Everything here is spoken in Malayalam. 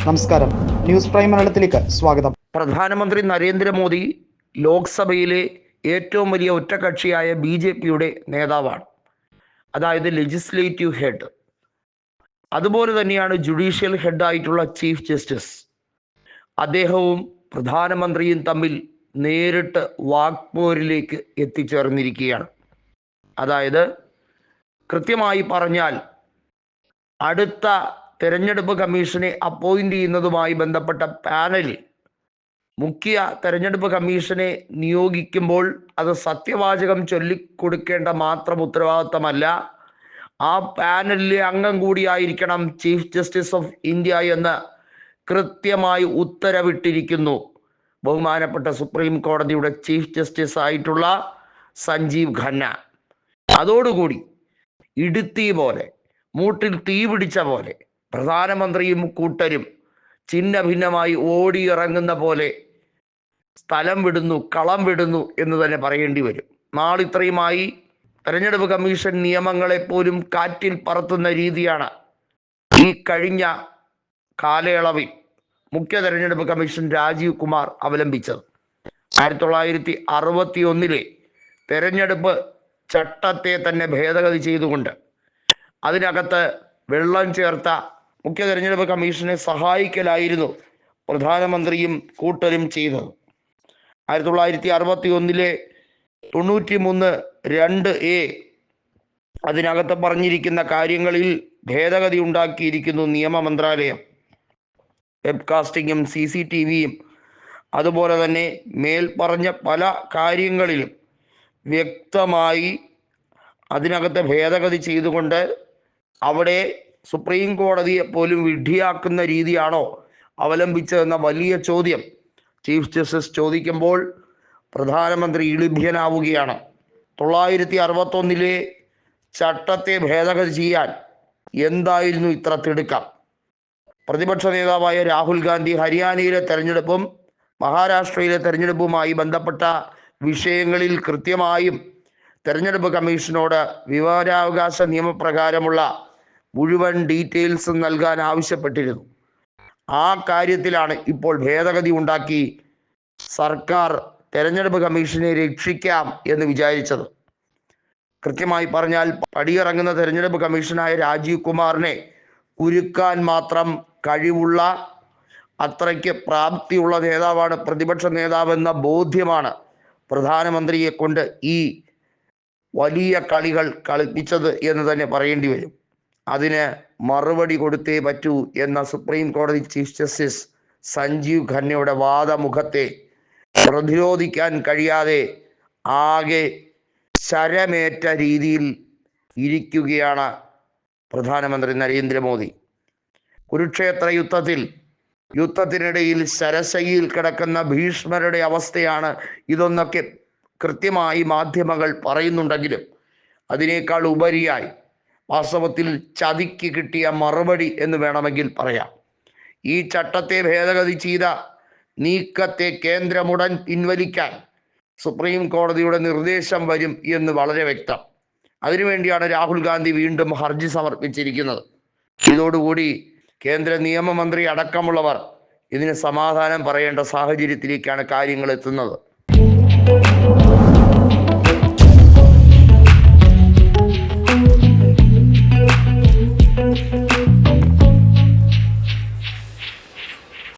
നമസ്കാരം, ന്യൂസ് പ്രൈം മലയാളത്തിലേക്ക് സ്വാഗതം. പ്രധാനമന്ത്രി നരേന്ദ്രമോദി ലോക്സഭയിലെ ഏറ്റവും വലിയ ഒറ്റകക്ഷിയായ BJPയുടെ നേതാവാണ്, അതായത് ലെജിസ്ലേറ്റീവ് ഹെഡ്. അതുപോലെ തന്നെയാണ് ജുഡീഷ്യൽ ഹെഡായിട്ടുള്ള ചീഫ് ജസ്റ്റിസ്. അദ്ദേഹവും പ്രധാനമന്ത്രിയും തമ്മിൽ നേരിട്ട് വാക്പോരിലേക്ക് എത്തിച്ചേർന്നിരിക്കുകയാണ്. അതായത് കൃത്യമായി പറഞ്ഞാൽ അടുത്ത തെരഞ്ഞെടുപ്പ് കമ്മീഷനെ അപ്പോയിന്റ് ചെയ്യുന്നതുമായി ബന്ധപ്പെട്ട പാനലിൽ മുഖ്യ തെരഞ്ഞെടുപ്പ് കമ്മീഷനെ നിയോഗിക്കുമ്പോൾ അത് സത്യവാചകം ചൊല്ലിക്കൊടുക്കേണ്ട മാത്രം ഉത്തരവാദിത്തമല്ല, ആ പാനലിലെ അംഗം കൂടിയായിരിക്കണം ചീഫ് ജസ്റ്റിസ് ഓഫ് ഇന്ത്യ എന്ന് കൃത്യമായി ഉത്തരവിട്ടിരിക്കുന്നു ബഹുമാനപ്പെട്ട സുപ്രീം കോടതിയുടെ ചീഫ് ജസ്റ്റിസ് ആയിട്ടുള്ള സഞ്ജീവ് ഖന്ന. അതോടുകൂടി ഇടുത്തി പോലെ, മൂട്ടിൽ തീ പിടിച്ച പോലെ പ്രധാനമന്ത്രിയും കൂട്ടരും ഛിന്ന ഭിന്നമായി ഓടിയിറങ്ങുന്ന പോലെ സ്ഥലം വിടുന്നു, കളം വിടുന്നു എന്ന് തന്നെ പറയേണ്ടി വരും. നാളിത്രയുമായി തെരഞ്ഞെടുപ്പ് കമ്മീഷൻ നിയമങ്ങളെപ്പോലും കാറ്റിൽ പറത്തുന്ന രീതിയാണ് ഈ കഴിഞ്ഞ കാലയളവിൽ മുഖ്യ തെരഞ്ഞെടുപ്പ് കമ്മീഷൻ രാജീവ് കുമാർ അവലംബിച്ചത്. 1961 തെരഞ്ഞെടുപ്പ് ചട്ടത്തെ തന്നെ ഭേദഗതി ചെയ്തുകൊണ്ട് അതിനകത്ത് വെള്ളം ചേർത്ത മുഖ്യ തെരഞ്ഞെടുപ്പ് കമ്മീഷനെ സഹായിക്കലായിരുന്നു പ്രധാനമന്ത്രിയും കൂട്ടരും ചെയ്തത്. 1961 93(2)A അതിനകത്ത് പറഞ്ഞിരിക്കുന്ന കാര്യങ്ങളിൽ ഭേദഗതി ഉണ്ടാക്കിയിരിക്കുന്നു നിയമ മന്ത്രാലയം. വെബ്കാസ്റ്റിങ്ങും CCTVയും അതുപോലെ തന്നെ മേൽപ്പറഞ്ഞ പല കാര്യങ്ങളിലും വ്യക്തമായി അതിനകത്ത് ഭേദഗതി ചെയ്തുകൊണ്ട് അവിടെ സുപ്രീം കോടതിയെ പോലും വിഡ്ഢിയാക്കുന്ന രീതിയാണോ അവലംബിച്ചതെന്ന വലിയ ചോദ്യം ചീഫ് ജസ്റ്റിസ് ചോദിക്കുമ്പോൾ പ്രധാനമന്ത്രി ഇളിഭ്യനാവുകയാണ്. 1961 ചട്ടത്തെ ഭേദഗതി ചെയ്യാൻ എന്തായിരുന്നു ഇത്ര തിടുക്കം? പ്രതിപക്ഷ നേതാവായ രാഹുൽ ഗാന്ധി ഹരിയാനയിലെ തെരഞ്ഞെടുപ്പും മഹാരാഷ്ട്രയിലെ തെരഞ്ഞെടുപ്പുമായി ബന്ധപ്പെട്ട വിഷയങ്ങളിൽ കൃത്യമായും തെരഞ്ഞെടുപ്പ് കമ്മീഷനോട് വിവരാവകാശ നിയമപ്രകാരമുള്ള മുഴുവൻ ഡീറ്റെയിൽസ് നൽകാൻ ആവശ്യപ്പെട്ടിരുന്നു. ആ കാര്യത്തിലാണ് ഇപ്പോൾ ഭേദഗതി ഉണ്ടാക്കി സർക്കാർ തെരഞ്ഞെടുപ്പ് കമ്മീഷനെ രക്ഷിക്കാം എന്ന് വിചാരിച്ചത്. കൃത്യമായി പറഞ്ഞാൽ പടിയിറങ്ങുന്ന തെരഞ്ഞെടുപ്പ് കമ്മീഷനായ രാജീവ് കുമാറിനെ കുരുക്കാൻ മാത്രം കഴിവുള്ള, അത്രയ്ക്ക് പ്രാപ്തിയുള്ള നേതാവാണ് പ്രതിപക്ഷ നേതാവെന്ന ബോധ്യമാണ് പ്രധാനമന്ത്രിയെ കൊണ്ട് ഈ വലിയ കളികൾ കളിപ്പിച്ചത് എന്ന് തന്നെ പറയേണ്ടി വരും. അതിന് മറുപടി കൊടുത്തേ പറ്റൂ എന്ന സുപ്രീം കോടതി ചീഫ് ജസ്റ്റിസ് സഞ്ജീവ് ഖന്നയുടെ വാദമുഖത്തെ പ്രതിരോധിക്കാൻ കഴിയാതെ ആകെ ശരമേറ്റ രീതിയിൽ ഇരിക്കുകയാണ് പ്രധാനമന്ത്രി നരേന്ദ്രമോദി. കുരുക്ഷേത്ര യുദ്ധത്തിനിടയിൽ ശരശയ്യയിൽ കിടക്കുന്ന ഭീഷ്മരുടെ അവസ്ഥയാണ് ഇതൊന്നൊക്കെ കൃത്യമായി മാധ്യമങ്ങൾ പറയുന്നുണ്ടെങ്കിലും അതിനേക്കാൾ ഉപരിയായി വാസ്തവത്തിൽ ചതിക്ക് കിട്ടിയ മറുപടി എന്ന് വേണമെങ്കിൽ പറയാം. ഈ ചട്ടത്തെ ഭേദഗതി ചെയ്ത നീക്കത്തെ കേന്ദ്രമുടൻ പിൻവലിക്കാൻ സുപ്രീം കോടതിയുടെ നിർദ്ദേശം വരും എന്ന് വളരെ വ്യക്തം. അതിനുവേണ്ടിയാണ് രാഹുൽ ഗാന്ധി വീണ്ടും ഹർജി സമർപ്പിച്ചിരിക്കുന്നത്. ഇതോടുകൂടി കേന്ദ്ര നിയമമന്ത്രി അടക്കമുള്ളവർ ഇതിന് സമാധാനം പറയേണ്ട സാഹചര്യത്തിലേക്കാണ് കാര്യങ്ങൾ എത്തുന്നത്.